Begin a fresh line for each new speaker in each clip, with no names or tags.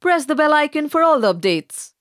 press the bell icon for all the updates.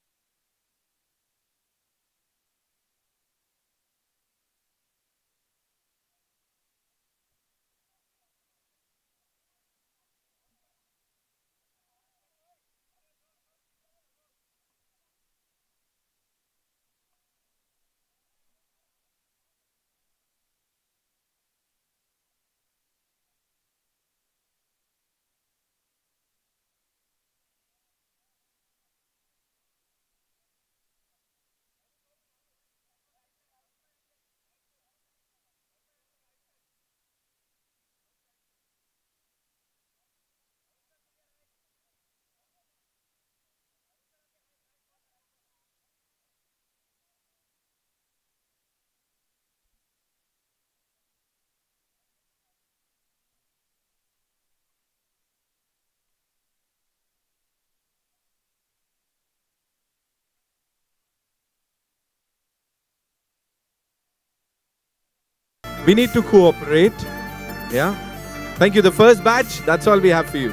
We need to cooperate. Yeah. Thank you. The first batch, that's all we have for you.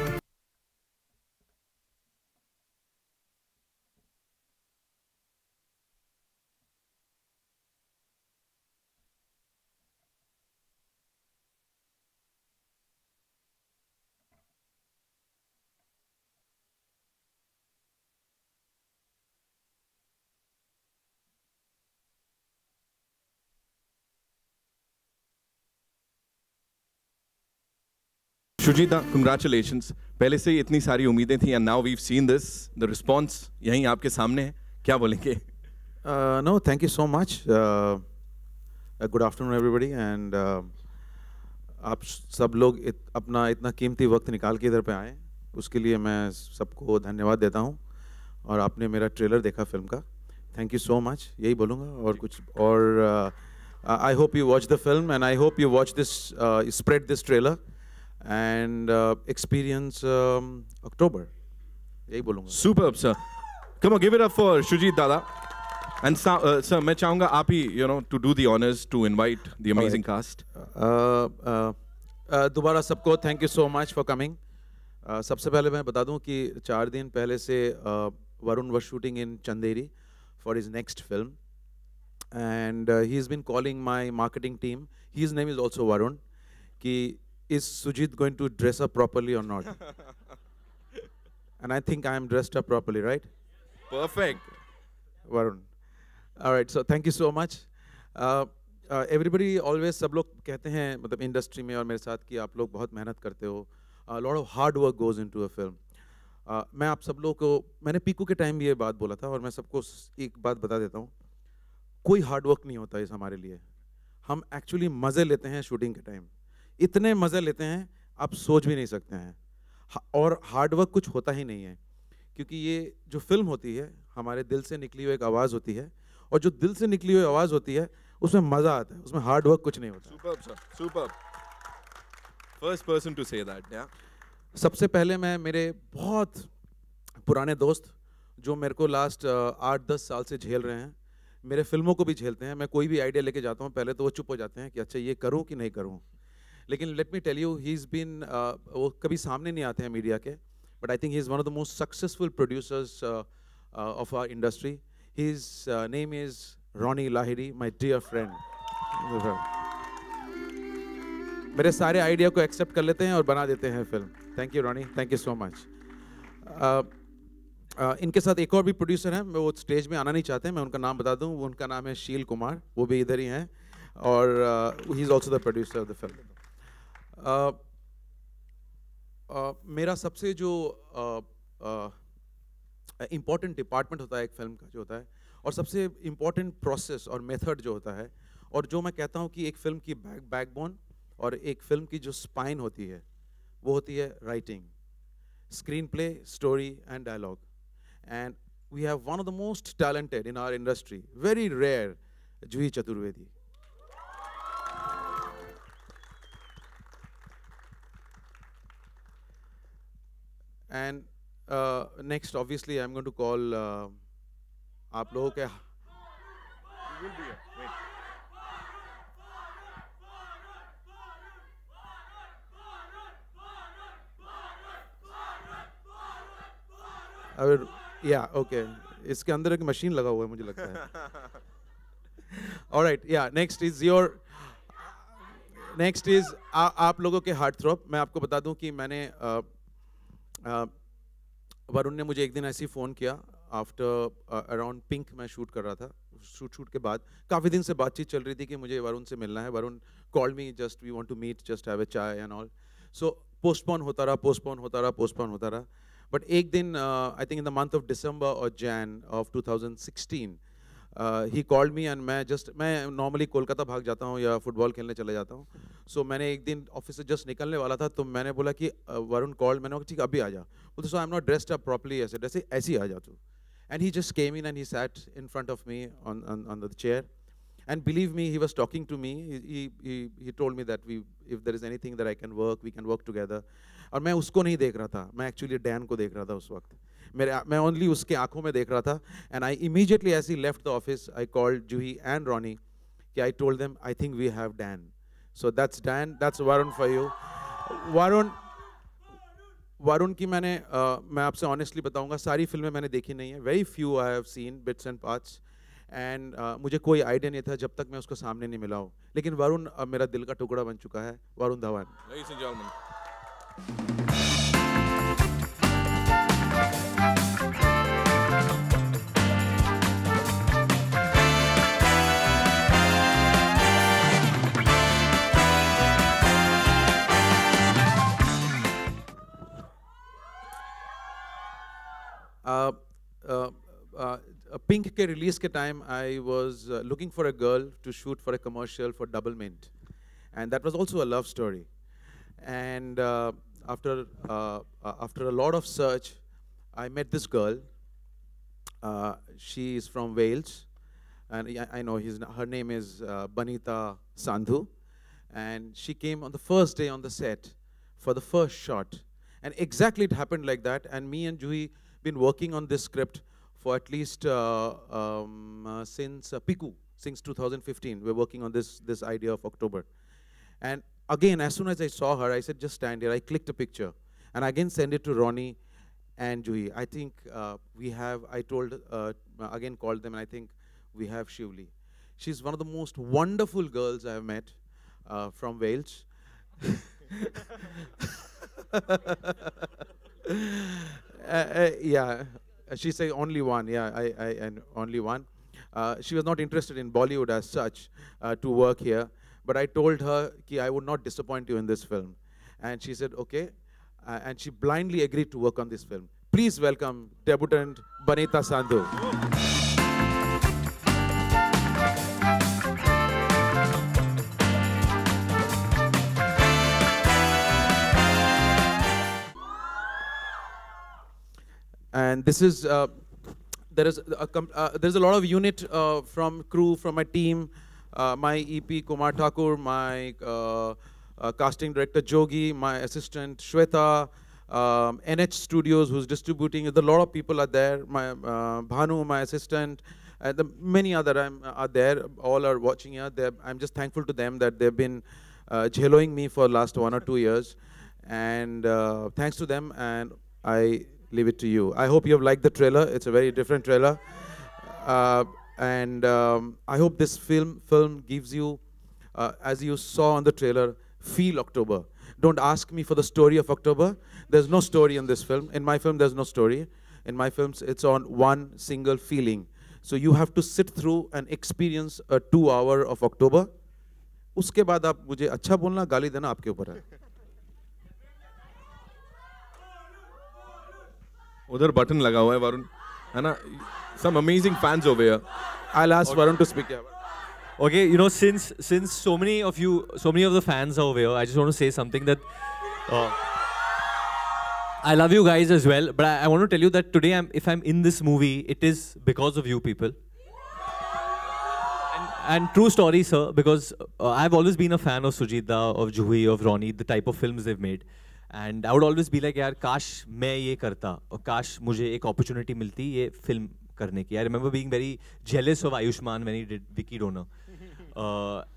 Shujita, congratulations. पहले से ही इतनी सारी उम्मीदें थी and now we've seen this. The response यहीं आपके सामने है. क्या बोलेंगे?
No, thank you so much. Good afternoon, everybody. And आप सब लोग अपना इतना कीमती वक्त निकाल के इधर पे आए, उसके लिए मैं सबको धन्यवाद देता हूँ. और आपने मेरा ट्रेलर देखा फिल्म का. Thank you so much. यही बोलूँगा और कुछ और. I hope you watch the film and I hope you watch this, spread this trailer. And experience October. यही बोलूँगा.
Superb, sir. Come on, give it up for Shujit Dada. And sir, मैं चाहूँगा आप ही, to do the honors to invite the amazing cast.
दोबारा सबको thank you so much for coming. सबसे पहले मैं बता दूँ कि 4 दिन पहले से Varun was shooting in Chanderi for his next film. And he's been calling my marketing team. His name is also Varun. कि is Sujit going to dress up properly or not? And I think I am dressed up properly, right?
Perfect.
Varun. All right, so thank you so much. Everybody always, सब लोग कहते हैं मतलब industry में और मेरे साथ कि आप लोग बहुत मेहनत करते हो. A lot of hard work goes into a film. मैं आप सब लोगों को, मैंने पीकू के टाइम भी ये बात बोला था और मैं सबको एक बात बता देता हूँ. कोई हार्ड वर्क नहीं होता इस हमारे लिए. हम एक्चुअली मज़े लेते हैं शूटिंग के टाइम. इतने मज़े लेते हैं आप सोच भी नहीं सकते हैं. और हार्ड वर्क कुछ होता ही नहीं है, क्योंकि ये जो फिल्म होती है हमारे दिल से निकली हुई एक आवाज़ होती है, और जो दिल से निकली हुई आवाज़ होती है उसमें मज़ा आता है, उसमें हार्ड वर्क कुछ नहीं होता.
Superb, sir. Superb. First person to say that, yeah.
सबसे पहले मैं मेरे बहुत पुराने दोस्त जो मेरे को लास्ट 8-10 साल से झेल रहे हैं, मेरे फिल्मों को भी झेलते हैं. मैं कोई भी आइडिया लेके जाता हूँ पहले तो वो चुप हो जाते हैं कि अच्छा ये करूँ कि नहीं करूँ. लेकिन let me tell you, he is been, वो कभी सामने नहीं आते हैं मीडिया के, but I think he is one of the most successful producers of our industry. His name is Ronnie Lahiri, my dear friend. मेरे सारे आइडिया को एक्सेप्ट कर लेते हैं और बना देते हैं film. Thank you Ronnie, thank you so much. इनके साथ एक और भी प्रोड्यूसर हैं, वो स्टेज में आना नहीं चाहते हैं, मैं उनका नाम बता दूं. उनका नाम है शील कुमार, वो भी इधर ही हैं, और he is also the producer of the film. मेरा सबसे जो इम्पॉर्टेंट डिपार्टमेंट होता है एक फिल्म का जो होता है, और सबसे इम्पॉर्टेंट प्रोसेस और मेथड जो होता है, और जो मैं कहता हूँ कि एक फिल्म की बैकबोन और एक फिल्म की जो स्पाइन होती है, वो होती है writing, screenplay, story and dialogue. And we have one of the most talented in our industry, very rare, Juhi Chaturvedi. And next, obviously, I'm going to call आप लोगों के.
You will be here. Wait.
अगर या okay इसके अंदर एक machine लगा हुआ है मुझे लगता है. Alright, yeah, next is आप लोगों के हार्ट थ्रॉब. मैं आपको बता दूं कि मैंने वरुण ने मुझे एक दिन ऐसे ही फ़ोन किया आफ्टर अराउंड पिंक मैं शूट कर रहा था. शूट के बाद काफ़ी दिन से बातचीत चल रही थी कि मुझे वरुण से मिलना है. Varun called me, just we want to meet, just have a chai and all. So postpone होता रहा. बट एक दिन I think in the month of December और Jan of 2016 he called me and मैं नॉर्मली कोलकाता भाग जाता हूँ या फुटबॉल खेलने चले जाता हूँ. सो मैंने एक दिन ऑफिस से जस्ट निकलने वाला था तो मैंने बोला कि वरुण कॉल्ड. मैंने कहा ठीक अभी आ जा. बोलते so I am not dressed up properly, ऐसे ही आ जा तू. And he just came in and he sat in front of me on the chair. And believe me, he was talking to me. He told me that if there is anything that I can work, we can work together. और मैं उसको नहीं देख रहा था, मैं actually Dan को देख रहा था उस वक्त. मैं only उसके आँखों में देख रहा था. And I immediately, as he left the office, I called Juhi and Ronnie. I told them, I think we have Dan. So that's Dan. That's Varun for you. Varun की मैं आपसे honestly बताऊंगा, सारी फिल्में मैंने देखी नहीं है. Very few I have seen bits and parts. And मुझे कोई आइडिया नहीं था जब तक मैं उसको सामने नहीं मिला हूँ. लेकिन वरुण अब मेरा दिल का टुकड़ा बन चुका है. Varun Dhawan.
Ladies and gentlemen.
Pink के release के time I was looking for a girl to shoot for a commercial for Double Mint, and that was also a love story. And after a lot of search, I met this girl. She is from Wales, and I know her name is Banita Sandhu, and she came on the first day on the set for the first shot, and exactly it happened like that. And me and Juhi been working on this script for at least since Piku, since 2015. We're working on this idea of October. And again, as soon as I saw her, I said, just stand here. I clicked a picture. And again, send it to Ronnie and Juhi. I think I told, again called them, and I think we have Shivli. She's one of the most wonderful girls I have met from Wales. Yeah. She said only one, yeah, and only one. She was not interested in Bollywood as such to work here, but I told her that I would not disappoint you in this film. And she said, okay, and she blindly agreed to work on this film. Please welcome debutant Banita Sandhu. And this is, there's a lot of unit from crew, from my team, my EP Kumar Thakur, my casting director Jogi, my assistant Shweta, NH Studios who's distributing. A lot of people are there. My Bhanu, my assistant, many other are there. All are watching here. I'm just thankful to them that they've been jailoing me for the last 1 or 2 years. And thanks to them, and I leave it to you. I hope you have liked the trailer. It's a very different trailer. And I hope this film gives you, as you saw on the trailer, feel October. Don't ask me for the story of October. There's no story in this film. In my film, there's no story. In my films, it's on one single feeling. So you have to sit through and experience a 2 hour of October. उसके बाद आप मुझे अच्छा बोलना, गाली देना आपके ऊपर है.
उधर बटन लगा हुआ है वरुण, है ना? Some amazing fans over here.
I'll ask Varun to speak here.
Okay, you know, since so many of the fans are over here, I just want to say something that I love you guys as well, but I want to tell you that today, if I'm in this movie, it is because of you people. And true story, sir, because I've always been a fan of Sujita, of Juhi, of Ronnie, the type of films they've made. And I would always be like, यार काश मैं ये करता और काश मुझे एक opportunity मिलती ये film करने की. I remember being very jealous of Ayushmann when he did Vicky Donor.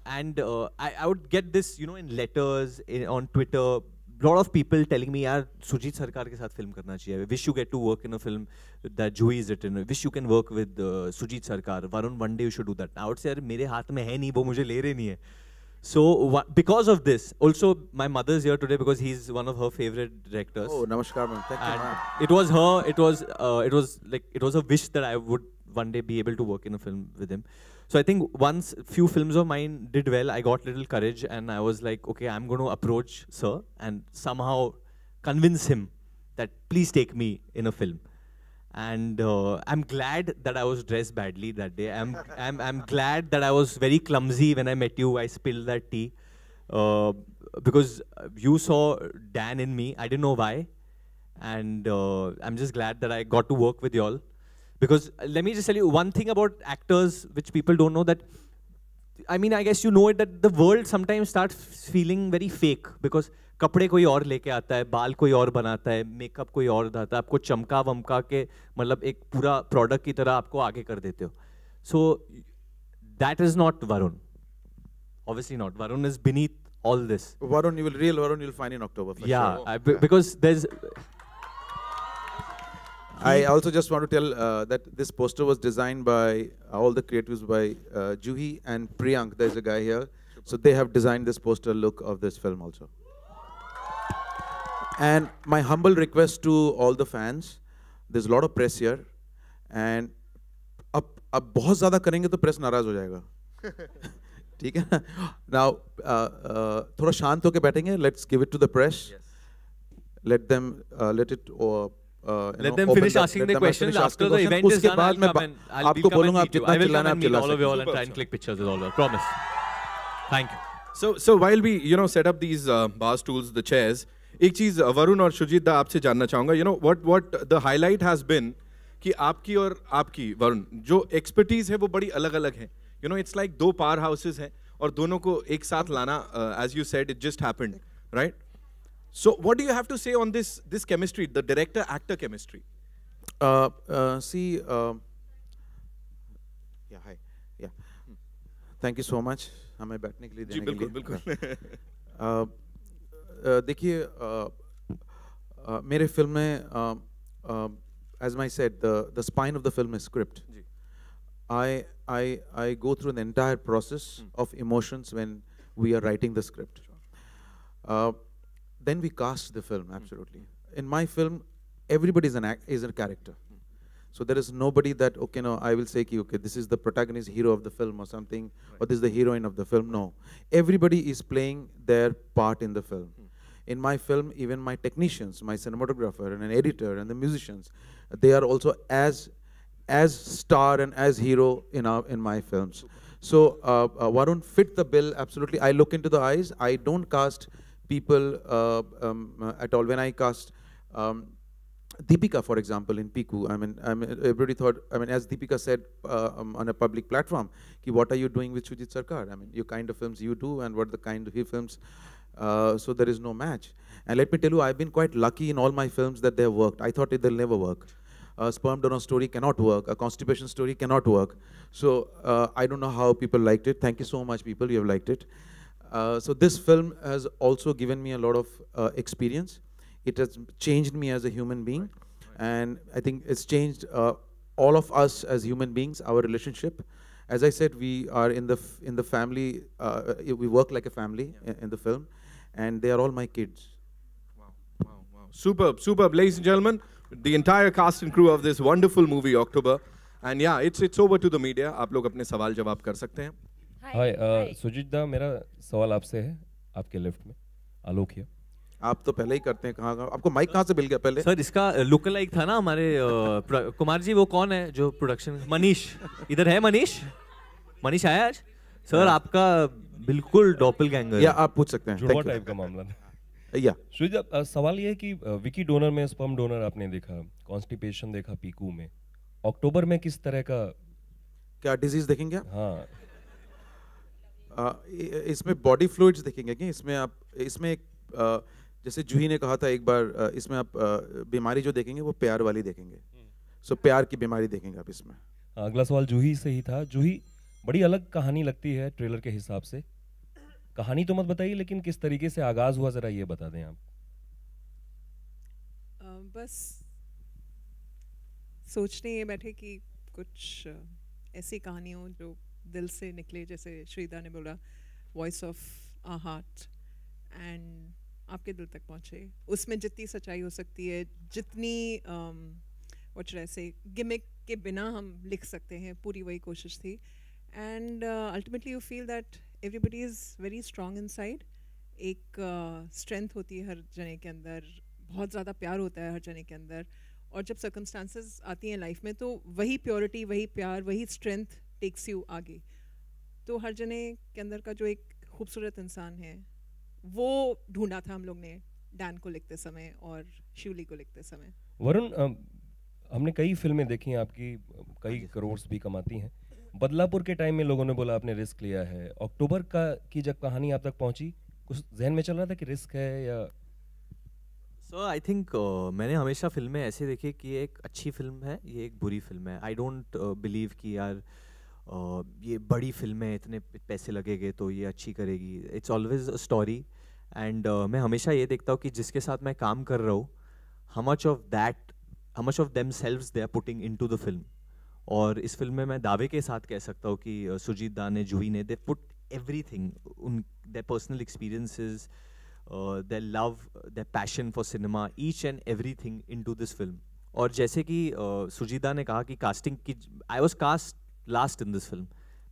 And I would get this, you know, in letters, on Twitter, lot of people telling me, यार सुजीत सरकार के साथ film करना चाहिए. Wish you get to work in a film that Juhi is written. Wish you can work with Sujit Sarkar. Varun, one day you should do that. I would say, यार मेरे हाथ में है नहीं, वो मुझे ले रहे नहीं है. So because of this, also my mother's here today because he's one of her favorite directors.
Oh, namaskar, man. Thank you,
And
man.
it was her. It was a wish that I would one day be able to work in a film with him. So I think once few films of mine did well, I got little courage and I was like, okay, I'm going to approach sir and somehow convince him that please take me in a film. And I'm glad that I was dressed badly that day. I'm glad that I was very clumsy when I met you. I spilled that tea because you saw Dan in me. I didn't know why, and I'm just glad that I got to work with y'all. Because let me just tell you one thing about actors which people don't know, that I mean, I guess you know it, that the world sometimes starts feeling very fake because कपड़े कोई और लेके आता है, बाल कोई और बनाता है, मेकअप कोई और बनाता है, आपको चमका वमका के मतलब एक पूरा प्रोडक्ट की तरह आपको आगे कर देते हो. So that is not Varun. Obviously not. Varun is beneath all this.
Varun, real Varun you'll find in October for
yeah,
sure.
Because there's.
I also just want to tell that this poster was designed by all the creatives by Juhi and Priyank. There's a guy here. So they have designed this poster look of this film also. And my humble request to all the fans, there's a lot of press here, and अब बहुत ज़्यादा करेंगे तो press नाराज़ हो जाएगा. ठीक है? Now थोड़ा शांत होके बैठेंगे. Let's give it to the press. Yes. Let them
let them finish asking the questions after the event is done. I'll come and I'll be coming and meet you. I will come and meet all of you all and try and click pictures with all of you. Promise. Thank you.
So while we set up these bar stools, the chairs, एक चीज वरुण और शुजीत दा आपसे जानना चाहूंगा. what the highlight has been कि आपकी और आपकी वरुण जो एक्सपर्टीज है वो बड़ी अलग अलग है. It's like दो पावर हाउसेस हैं और दोनों को एक साथ लाना, as you said, it just happened, right? So what do you have to say on this chemistry, the director-actor chemistry?
Yeah. Thank you so much. हमें बैठने के लिए देने के लिए.
बिल्कुल.
देखिए मेरे फिल्म में as I said, the spine of the film is script. I go through an entire process of emotions when we are writing the script. Then we cast the film, absolutely. In my film, everybody is a character. So there is nobody that, okay, no, I will say, okay, this is the protagonist, hero of the film or something, or this is the heroine of the film. No. Everybody is playing their part in the film. In my film, even my technicians, my cinematographer and an editor and the musicians, they are also as star and as hero in my films. So Varun fit the bill absolutely. I look into the eyes. I don't cast people at all. When I cast Deepika, for example, in Piku, everybody thought, as Deepika said on a public platform, what are you doing with Sujit Sarkar? Your kind of films you do and what the kind of he films. So there is no match. And let me tell you, I've been quite lucky in all my films that they have worked. I thought they'll never work. A sperm donor story cannot work. A constipation story cannot work. So I don't know how people liked it. Thank you so much, people. You have liked it. So this film has also given me a lot of experience. It has changed me as a human being. And I think it's changed all of us as human beings, our relationship. As I said, we are in the family. We work like a family in the film. And they are all my kids.
Wow. Superb. Ladies and gentlemen, the entire cast and crew of this wonderful movie, October. And yeah, it's over to the media. आप लोग अपने सवाल जवाब कर सकते हैं.
Hi, Sujit दा, मेरा सवाल आपसे है, आपके लेफ्ट में, आलोक है.
आप तो पहले ही करते हैं. कहाँ आपको माइक कहाँ से मिल गया पहले?
सर इसका लुक लाइक था ना हमारे कुमार जी. वो कौन है जो प्रोडक्शन? मनीष इधर है. मनीष आया आज? सर आपका बिल्कुल डॉपलगैंगर.
या आप पूछ सकते हैं.
जुड़वा टाइप का मामला.
या
सुजीत, सवाल ये है कि विकी डोनर में स्पर्म डोनर आपने देखा, कॉन्स्टिपेशन देखा पीकू में, अक्टूबर में किस तरह का
क्या डिजीज देखेंगे?
हाँ,
इसमें बॉडी फ्लूइड्स देखेंगे क्या? इसमें एक जैसे जूही ने कहा था एक बार, इसमें आप बीमारी जो देखेंगे वो प्यार वाली देखेंगे. सो प्यार की बीमारी देखेंगे आप इसमें.
अगला सवाल जूही से ही था. जूही, बड़ी अलग कहानी लगती है ट्रेलर के हिसाब से. कहानी तो मत बताइए, लेकिन किस तरीके से आगाज हुआ जरा ये बता दें आप.
बस सोचने ये बैठे कि कुछ ऐसी कहानी हो जो दिल से निकले, जैसे श्रीदा ने बोला voice of a heart, and आपके दिल तक पहुँचे। उसमें जितनी सच्चाई हो सकती है, जितनी व्हाट ऐसे गिमिक के बिना हम लिख सकते हैं, पूरी वही कोशिश थी। And ultimately you feel that everybody is very strong inside. एक स्ट्रेंथ होती है हर जने के अंदर, बहुत ज़्यादा प्यार होता है हर जने के अंदर, और जब सर्कमस्टांसेस आती हैं लाइफ में तो वही प्योरिटी, वही प्यार, वही स्ट्रेंथ टेक्स यू आगे। तो हर जने के अंदर का जो एक खूबसूरत इंसान है वो ढूंढा था हम लोग ने डैन को लिखते समय और शिवली को लिखते समय।
वरुण, हमने कई फिल्में देखी हैं आपकी, कई करोड़ भी कमाती हैं। बदलापुर के टाइम में लोगों ने बोला आपने रिस्क लिया है। अक्टूबर की जब कहानी आप तक पहुंची, कुछ जहन में चल रहा था कि रिस्क है या?
सो आई थिंक मैंने हमेशा फिल्में ऐसे देखी कि ये एक अच्छी फिल्म है, ये एक बुरी फिल्म है। आई डोंट बिलीव कि यार ये बड़ी फिल्म है, इतने पैसे लगेंगे तो ये अच्छी करेगी। It's always a story, and मैं हमेशा ये देखता हूँ कि जिसके साथ मैं काम कर रहा हूँ, how much of themselves they are putting into the film. और इस फिल्म में मैं दावे के साथ कह सकता हूँ कि सुजीत दा ने, जूही ने, they put everything, their personal experiences, their love, their passion for cinema, each and everything into this film. और जैसे कि सुजीता ने कहा कि कास्टिंग की, I was cast last in this film.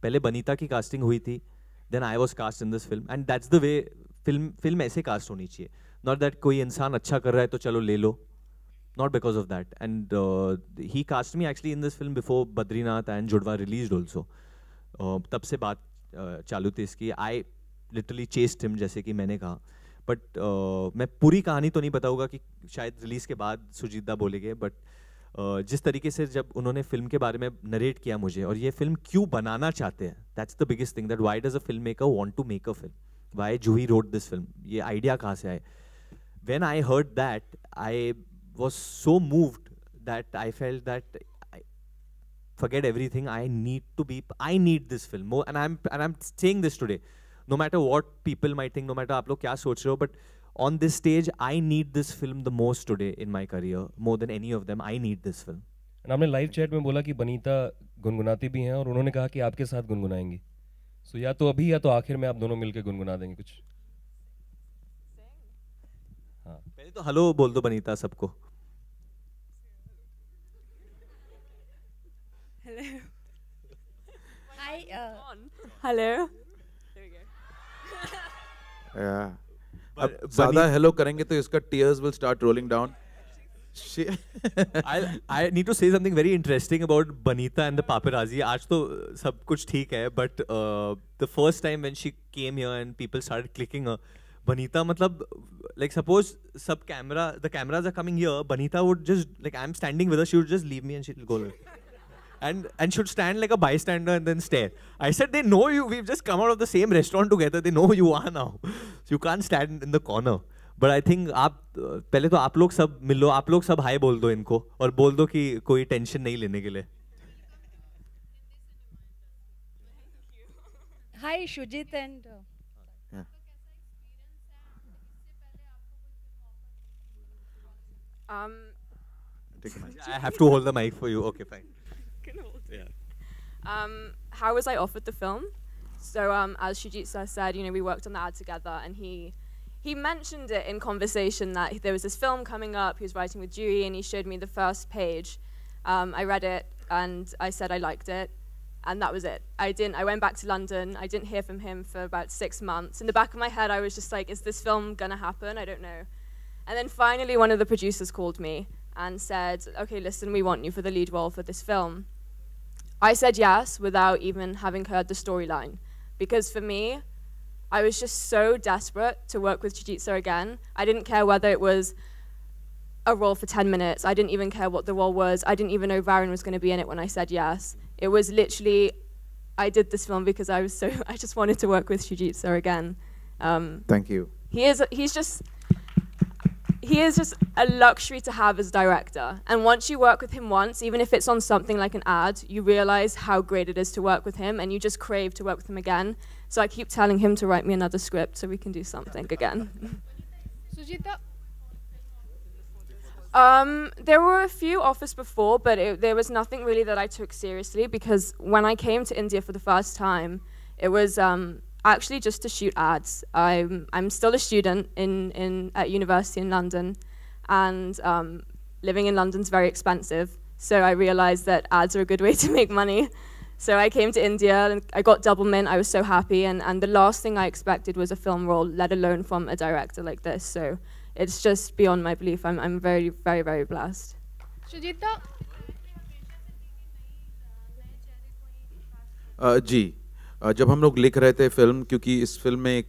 पहले बनीता की कास्टिंग हुई थी, then I was cast in this film, and that's the way film ऐसे कास्ट होनी चाहिए। Not that कोई इंसान अच्छा कर रहा है तो चलो ले लो, not because of that. And he cast me actually in this film before Badrinath and Judwa released also. तब से बात चालू थी इसकी। आई लिटरली चेस्ड हिम, जैसे कि मैंने कहा, बट मैं पूरी कहानी तो नहीं बताऊंगा कि शायद रिलीज के बाद सुजीत दा बोलेंगे, बट जिस तरीके से जब उन्होंने फिल्म के बारे में नरेट किया मुझे, और ये फिल्म क्यों बनाना चाहते हैं, that's the biggest thing, that why does a filmmaker want to make a film, why Juhi wrote this film, ये आइडिया कहाँ से आए। When I heard that, I was so moved that I felt that forget everything, I need this film more, and I'm saying this today, no matter what people might think, no matter आप लोग क्या सोच रहे हो, but on this stage I need this film the most today in my career, more than any of them. I need this film.
and आपने live chat में बोला कि बनीता गुनगुनाती भी हैं, और उन्होंने कहा कि आपके साथ गुनगुनाएंगी। सो या तो अभी या तो आखिर में आप दोनों मिलकर गुनगुना देंगे कुछ। हाँ,
पहले तो हेलो बोल दो बनीता सबको।
Hello. Hello. There we go.
Yeah. अब ज़्यादा हेलो करेंगे तो इसका tears will start rolling down.
I need to say something very interesting about Banita and the paparazzi. आज तो सब कुछ ठीक है, but the first time when she came here and people started clicking her, Banita, मतलब like suppose the cameras are coming here, Banita would just, like, I'm standing with her, she would just leave me and she'll go and should stand like a bystander and then stare. I said, they know you, we've just come out of the same restaurant together, they know who you are now, so you can't stand in the corner. But I think आप पहले तो आप लोग सब मिलो, आप लोग सब हाय बोल दो इनको, और बोल दो कि कोई टेंशन नहीं लेने के लिए।
Hi, Shujit and.
Yeah. Take a mic.
I have to hold the mic for you. Okay, fine.
How was I offered the film? So as Shujit sir said, we worked on the ad together, and he mentioned it in conversation that there was this film coming up. He was writing with Dewey, and he showed me the first page. I read it, and I said I liked it, and that was it. I went back to London. I didn't hear from him for about 6 months. In the back of my head, I was just like, is this film gonna happen? I don't know. And then finally, one of the producers called me and said, okay, listen, we want you for the lead role for this film. I said yes without even having heard the storyline, because for me, I was just so desperate to work with Shujit sir again. I didn't care whether it was a role for 10 minutes. I didn't even care what the role was. I didn't even know Varun was going to be in it when I said yes. It was literally, I did this film because I just wanted to work with Shujit sir again.
Thank you.
He is just a luxury to have as director. And once you work with him once, even if it's on something like an ad, you realize how great it is to work with him, and you just crave to work with him again. So I keep telling him to write me another script so we can do something again.
Sujita.
There were a few offers before, but there was nothing really that I took seriously, because when I came to India for the first time, it was actually just to shoot ads. I'm still a student at university in London, and living in London's very expensive. So I realized that ads are a good way to make money. So I came to India and I got double mint. I was so happy, and the last thing I expected was a film role, let alone from a director like this. So it's just beyond my belief. I'm very, very, very blessed.
Shujita?
जी जब हम लोग लिख रहे थे film, क्योंकि इस film में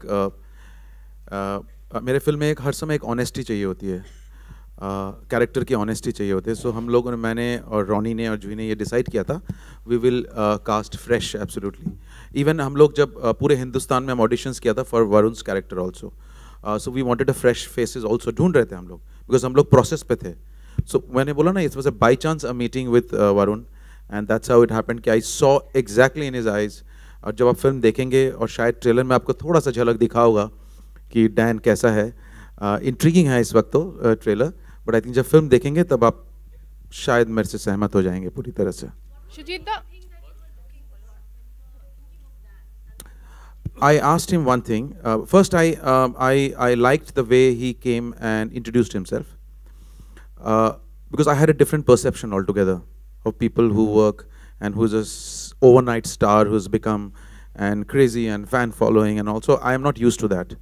मेरे फिल्म में हर समय एक ऑनेस्टी चाहिए होती है, कैरेक्टर की ऑनेस्टी चाहिए होती है. सो हम लोगों ने, मैंने और रॉनी ने और जूही ने ये डिसाइड किया था, we will cast fresh absolutely. Even हम लोग जब पूरे हिंदुस्तान में हम ऑडिशंस किया था for Varun's character also, so we wanted a fresh faces also ढूंढ रहे थे हम लोग, बिकॉज हम लोग प्रोसेस पे थे. सो मैंने बोला ना, it was a by chance a meeting with Varun, and that's how it happened कि I saw exactly in his eyes. और जब आप फिल्म देखेंगे, और शायद ट्रेलर में आपको थोड़ा सा झलक दिखा होगा कि डैन कैसा है, इंट्रीगिंग है इस वक्त तो ट्रेलर, बट आई थिंक जब फिल्म देखेंगे तब आप शायद मेरे से सहमत हो जाएंगे पूरी तरह से.
Shujita?
I asked him one thing. First, I liked the way he came and introduced himself, because I had a different perception altogether of people who work and who's a overnight star who's become and crazy and fan following, and also I am not used to that.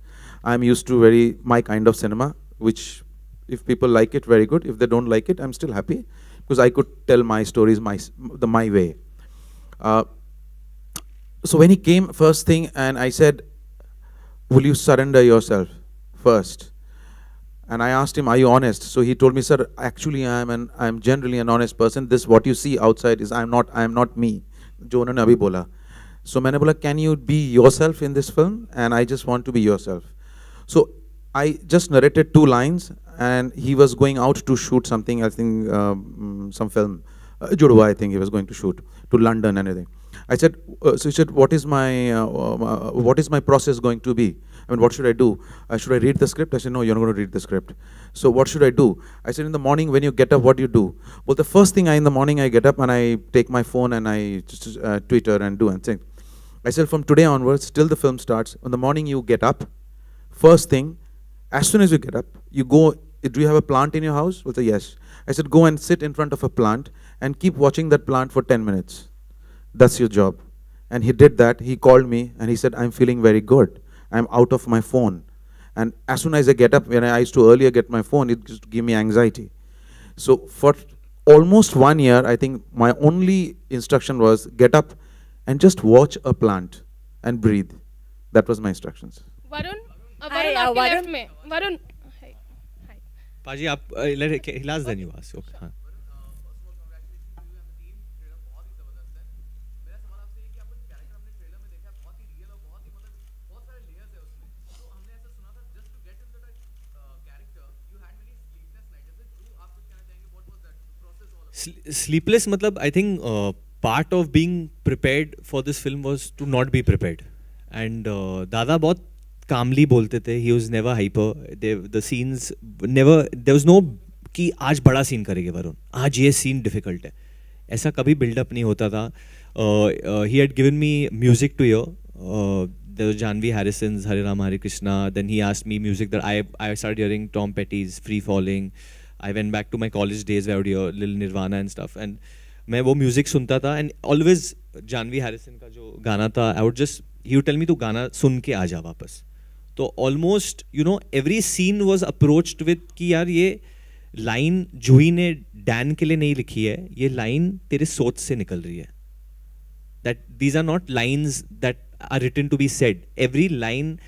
I am used to very my kind of cinema, which if people like it, very good. If they don't like it, I'm still happy, because I could tell my stories my way. So when he came, first thing, and I said, will you surrender yourself first? And I asked him, are you honest? So he told me, sir, actually I'm generally an honest person. This, what you see outside is I am not me. जो उन्होंने अभी बोला. So मैंने बोला, can you be yourself in this film? And I just want to be yourself. So I just narrated 2 lines, and he was going out to shoot something, I think some film, Judwa, I think he was going to shoot to London and everything. I said, so he said, what is my process going to be? I mean, what should I do? Should I read the script? I said, no, you're not going to read the script. So what should I do? I said, in the morning when you get up, what do you do? Well, the first thing in the morning I get up and I take my phone and I just Twitter and do and think. I said, from today onwards, till the film starts, in the morning you get up, first thing, as soon as you get up, you go, do you have a plant in your house? Well, say, yes. I said, go and sit in front of a plant and keep watching that plant for 10 minutes. That's your job. And he did that. He called me and he said, I'm feeling very good. I'm out of my phone. And as soon as I get up, when I used to earlier get my phone, it used to give me anxiety. So for almost 1 year, I think my only instruction was get up and just watch a plant and breathe. That was my instructions.
Varun? Varun, आपके left में. Varun. Hi.
Paji, आप last then you ask. Okay. हाँ. Sleepless, matlab, I think part of being prepared for this film was to not be prepared. And Dada बहुत calmly बोलते थे. He was never hyper. The scenes never, there was no कि आज बड़ा scene करेंगे वरुण, आज ये scene difficult है. ऐसा कभी build up नहीं होता था. He had given me music to hear. There was Janvi Harrison's Hare Rama Hare Krishna. Then he asked me music that I started hearing Tom Petty's Free Falling. I went back to my college days where I would hear Lil Nirvana and stuff, and मैं वो music सुनता था, and always Janvi Harrison का जो गाना था, he would tell me तू गाना सुन के आ जा वापस. तो almost, you know, every scene was approached with कि यार ये line जूही ने डैन के लिए नहीं लिखी है, ये line तेरे सोच से निकल रही है. That these are not lines that are written to be said. Every line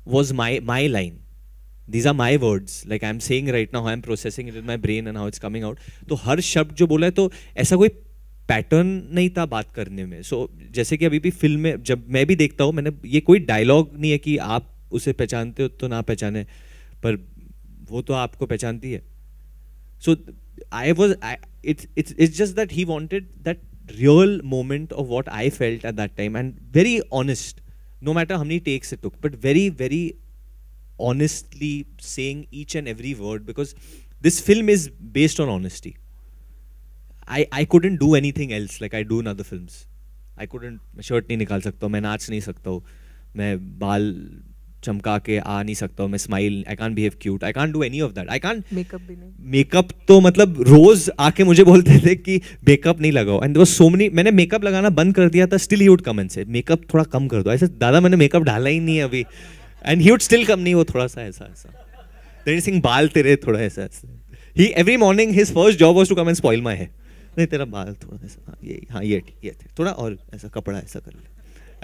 was my line. These are my words, like I'm saying right now, how I'm processing it in my brain and how it's coming out. तो हर शब्द जो बोला है, तो ऐसा कोई pattern नहीं था बात करने में. So जैसे कि अभी भी फिल्म में जब मैं भी देखता हूँ, मैंने ये कोई डायलॉग नहीं है कि आप उसे पहचानते हो तो ना पहचाने, पर वो तो आपको पहचानती है. So it's just that he wanted that real moment of what I felt at that time, and very honest, no matter how many takes it took, but very, very honestly saying each and every word, because this film is based on honesty. I couldn't do anything else like I do in other films. I couldn't, shirt नहीं निकाल सकता हूँ, मैं नाच नहीं सकता हूँ, मैं बाल चमका के आ नहीं सकता हूँ, मैं smile, I can't behave cute, I can't do any of that. I can't
makeup भी नहीं,
मेकअप तो मतलब रोज आके मुझे बोलते थे कि मेकअप नहीं लगाओ, and there was so many, मैंने मेकअप लगाना बंद कर दिया था, still he would come and say makeup थोड़ा कम कर दो, ऐसे दादा मैंने मेकअप डाला ही नहीं है अभी, and he would still come, नहीं वो थोड़ा सा ऐसा ऐसा, रणवीर सिंह बाल तेरे थोड़ा ऐसा ऐसा, he every morning his first job was to come and spoil my hair, नहीं तेरा बाल थोड़ा ऐसा, हाँ ये थोड़ा और ऐसा कपड़ा ऐसा कर ले.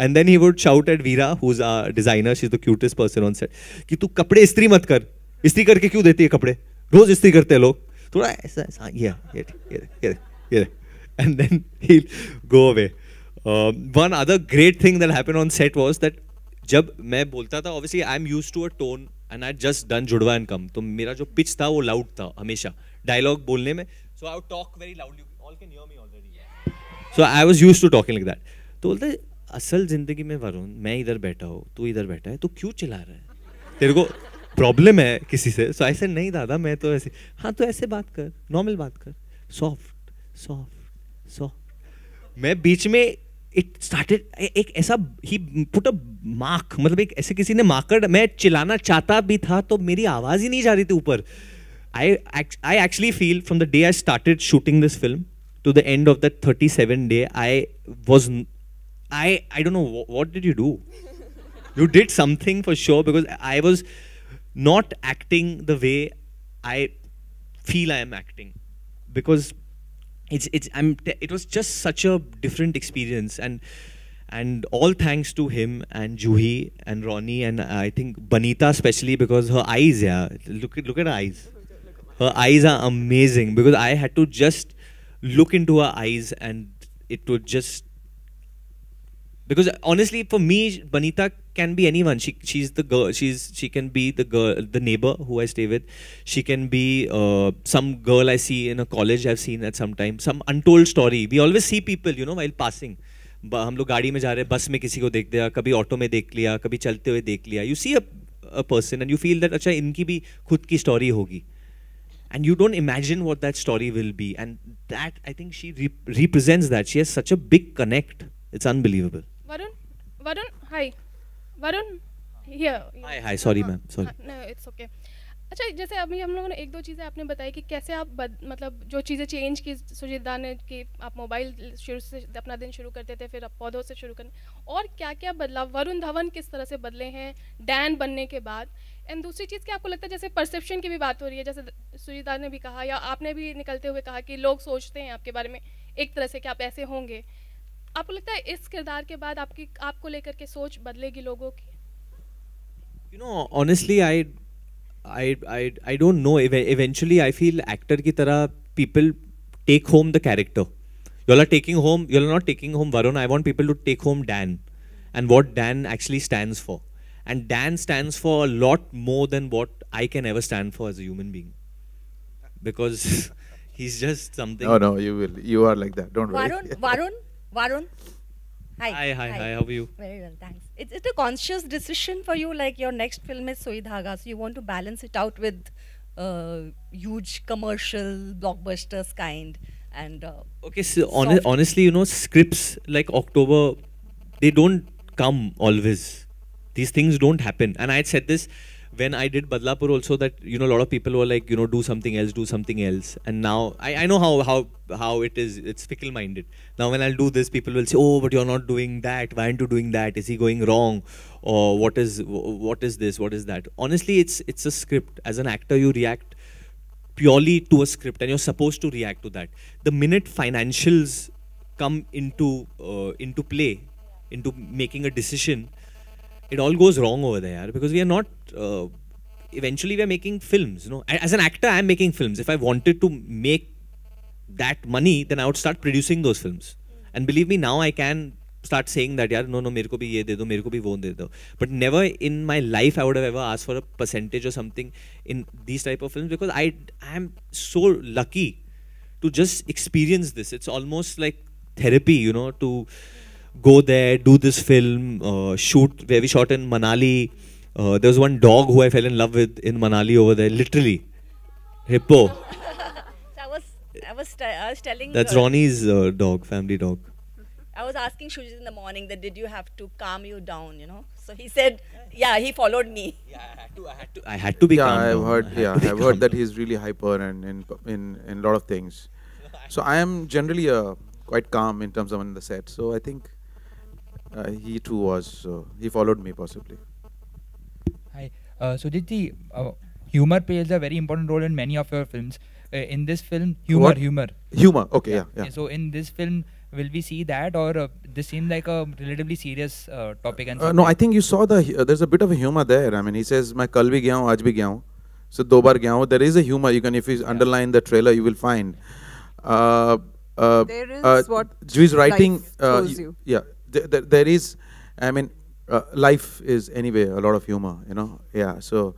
And then he would shout at Veera, who's our designer, she's the cutest person on set, कि तू कपड़े इस्त्री मत कर, इस्त्री करके क्यों देती है कपड़े, रोज इस्त्री करते हैं लोग, थोड़ा ऐसा ऐसा, ये, and then he'll go away. One other great thing that happened on set was that जब मैं बोलता था, obviously I'm used to a tone and I'd just done जुड़वा and come, तो मेरा जो pitch था वो loud था हमेशा dialogue बोलने में, so I would talk very loudly, all can hear me already, so I was used to talking like that. तो बोलते असल जिंदगी में वरुण, मैं इधर बैठा हूँ, तू इधर बैठा है, तू क्यों चिल्ला रहा है, तेरे को प्रॉब्लम है किसी से, सो ऐसे नहीं दादा मैं तो ऐसे, हाँ तो ऐसे बात कर, नॉर्मल बात कर, सॉफ्ट, मैं बीच में इट स्टार्टेड एक ऐसा, ही पुट अ मार्क, मतलब एक ऐसे किसी ने मार्कर, मैं चिल्लाना चाहता भी था तो मेरी आवाज ही नहीं जा रही थी ऊपर. I actually feel from the day I started shooting this film to the end of that 37 day, I don't know, what did you do? You did something for sure, because I was not acting the way I feel I am acting, because it was just such a different experience, and all thanks to him and Juhi and Ronnie and I think Banita especially, because her eyes, yeah, look at her eyes. Her eyes are amazing, because I had to just look into her eyes and it would just, because honestly for me Banita can be anyone. She's the girl, she can be the girl, the neighbor who I stay with. She can be some girl I see in a college I've seen at some time, some untold story. We always see people, you know, while passing. हम लोग गाड़ी में जा रहे हैं, बस में किसी को देख दिया, कभी ऑटो में देख लिया, कभी चलते हुए देख लिया. You see a person and you feel that अच्छा इनकी भी खुद की story होगी. And you don't imagine what that story will be. And that, I think she represents that. She has such a big connect. It's unbelievable.
Varun, hi. Varun, here.
Hi, sorry ma'am, sorry.
No, it's okay. अच्छा, जैसे अभी हम लोगों ने एक दो चीज़ें आपने बताई कि कैसे आप मतलब जो चीज़ें चेंज की सुजीत दा ने, कि आप मोबाइल शुरू से अपना दिन शुरू करते थे, फिर आप पौधों से शुरू करने, और क्या क्या बदलाव वरुण धवन किस तरह से बदले हैं डैन बनने के बाद. एंड दूसरी चीज़ क्या आपको लगता है, जैसे परसेप्शन की भी बात हो रही है, जैसे सुजीत दा ने भी कहा या आपने भी निकलते हुए कहा कि लोग सोचते हैं आपके बारे में एक तरह से कि आप ऐसे होंगे, आपको लगता है इस किरदार के बाद आपको लेकर के सोच बदलेगी लोगों की?
You know, honestly, I don't know. Eventually, I feel actor की तरह people take home the character. You're not taking home Varun. I want people to take home Dan and what Dan actually stands for. And Dan stands for a lot more than what I can ever stand for as a human being. Because he's just something.
No, you will. You are like that. Don't worry.
Varun.
Hi, how are you?
Very well, thanks. Is it a conscious decision for you, like your next film is Sui Dhaga, so you want to balance it out with huge commercial blockbusters kind and
okay, so honestly, you know, scripts like October, they don't come always. These things don't happen. And I had said this when I did Badlapur also, that, you know, a lot of people were like, you know, do something else. And now I know how it is. It's fickle-minded. Now when I'll do this, people will say, oh, but you're not doing that. Why aren't you doing that? Is he going wrong? Or what is this? What is that? Honestly, it's a script. As an actor, you react purely to a script, and you're supposed to react to that. The minute financials come into play, into making a decision, it all goes wrong over there, because we are not, eventually we are making films, you know. As an actor, I am making films. If I wanted to make that money, then I would start producing those films. And believe me, now I can start saying that, yaar, no, mere ko bhi ye de do, mere ko bhi wo de do. But never in my life I would have ever asked for a percentage or something in these type of films, because I am so lucky to just experience this. It's almost like therapy, you know, to go there, do this film, shoot, where we shot in Manali. There was one dog who I fell in love with in Manali over there, literally. Hippo.
So I was telling.
That's Ronnie's dog, family dog.
I was asking Shujit in the morning that did you have to calm you down, you know? So he said, yeah, he followed me.
Yeah, I had to be calm down.
I've heard that he's really hyper and in a lot of things. So I am generally quite calm in terms of on the set. So I think he too was. So he followed me possibly.
Hi, Sujit, humor plays a very important role in many of your films. In this film, humor.
Okay, yeah.
So in this film, will we see that, or this seemed like a relatively serious topic? And
no, I think you saw there's a bit of a humor there. I mean, he says, "मैं कल भी गया हूँ, आज भी गया हूँ." So दो बार गया हूँ. There is a humor. You can, if you underline the trailer, you will find.
There is what
Jui's writing.
life throws you.
Yeah, there is. I mean, life is anyway a lot of humor. You know. Yeah. So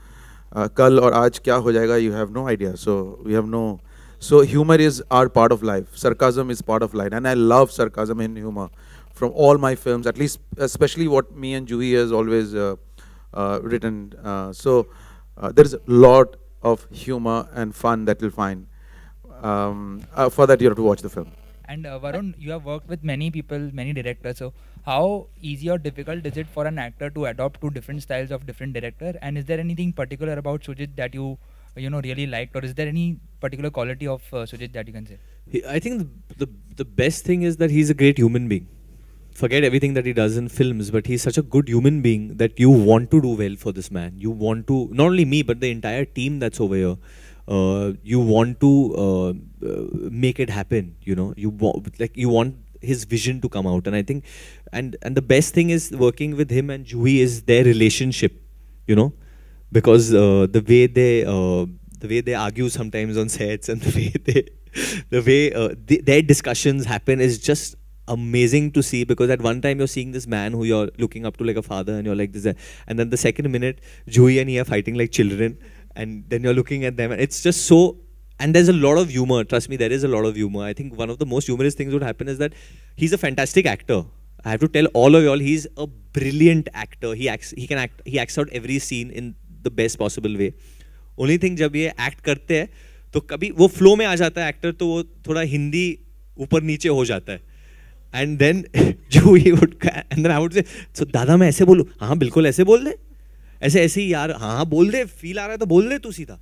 कल और आज क्या हो जाएगा? You have no idea. So we have no. So humor is our part of life. Sarcasm is part of life, and I love sarcasm and humor from all my films. At least, especially what me and Juhi has always written. So there is a lot of humor and fun that you'll find. For that, you have to watch the film.
And Varun, you have worked with many people, many directors. So how easy or difficult is it for an actor to adopt to different styles of different director? And is there anything particular about Sujit that you really liked, or is there any particular quality of Sujit that you can say?
I think the best thing is that he's a great human being. Forget everything that he does in films, but he's such a good human being that you want to do well for this man. You want to, not only me, but the entire team that's over here. You want to make it happen. You know, you want his vision to come out, and I think, and the best thing is working with him and Juhi is their relationship. You know. Because the way they argue sometimes on sets and the way their discussions happen is just amazing to see. Because at one time you're seeing this man who you're looking up to like a father, and you're like this, and then the second minute Juhi and he are fighting like children, and then you're looking at them, and it's just so. And there's a lot of humor. Trust me, there is a lot of humor. I think one of the most humorous things would happen is that he's a fantastic actor. I have to tell all of y'all, he's a brilliant actor. He acts out every scene in the best possible way. Only thing, जब ये act करते हैं तो कभी वो flow में आ जाता है actor, तो वो थोड़ा हिंदी ऊपर नीचे हो जाता है. And then Juhi would, and then I would say, so दादा मैं ऐसे बोलूँ? हाँ बिल्कुल ऐसे बोल दे. ऐसे ही यार, हाँ बोल दे, feel आ रहा है तो बोल दे तू सीधा.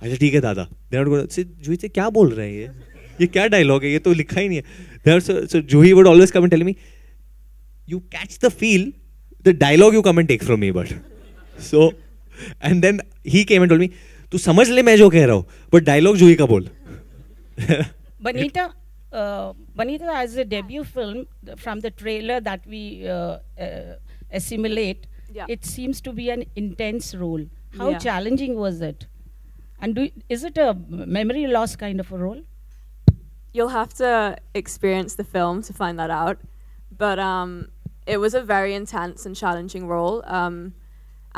अच्छा ठीक है दादा. Then I would go, Juhi से क्या बोल रहे हैं ये क्या dialogue है, ये तो लिखा ही नहीं है. So Juhi would always come and tell me, you catch the feel, the dialogue you come and take from me, but so. And then he came and told me, "तू समझ ले मैं जो कह रहा हूँ, but dialogue Juhi का बोल."
Banita, as a debut film, from the trailer that we assimilate, it seems to be an intense role. How challenging was it? And is it a memory loss kind of a role?
You'll have to experience the film to find that out. But it was a very intense and challenging role.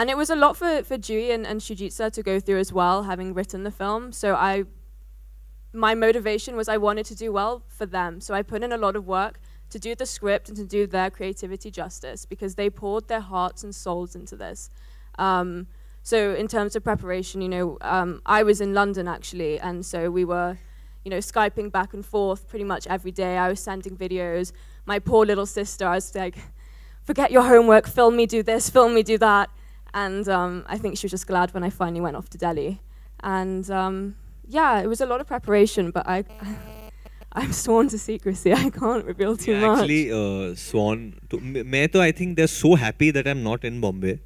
And it was a lot for Juhi and Shujitsa to go through as well, having written the film. So my motivation was I wanted to do well for them. So I put in a lot of work to do the script and to do their creativity justice, because they poured their hearts and souls into this. So in terms of preparation, I was in London actually, and so we were, Skyping back and forth pretty much every day. I was sending videos. My poor little sister, I was like, forget your homework, film me do this, film me do that. And I think she was just glad when I finally went off to Delhi. And yeah, it was a lot of preparation, but I'm sworn to secrecy. I can't reveal too much.
Actually, sworn to. I think they're so happy that I'm not in Bombay.